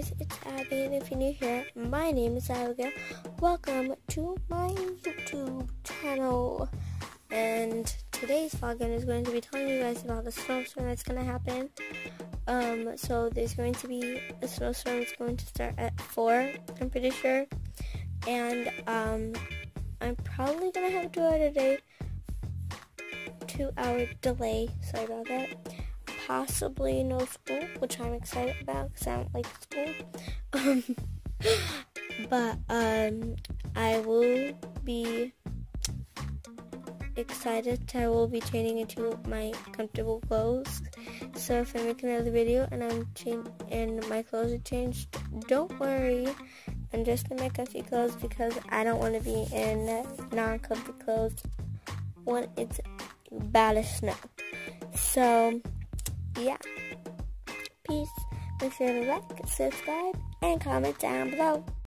guys, it's Abby, and if you're new here, my name is Abigail. Welcome to my YouTube channel. And today's vlog is going to be telling you guys about the snowstorm that's going to happen. So there's going to be a snowstorm. It's going to start at 4, I'm pretty sure. And I'm probably going to have to do it at a 2-hour delay. Sorry about that. Possibly no school, which I'm excited about because I don't like school. But I will be excited. I will be changing into my comfortable clothes. So if I make another video and my clothes are changed, don't worry. I'm just in my comfy clothes because I don't want to be in non-comfy clothes when it's bad as snow. So yeah, peace. Make sure to like, subscribe, and comment down below.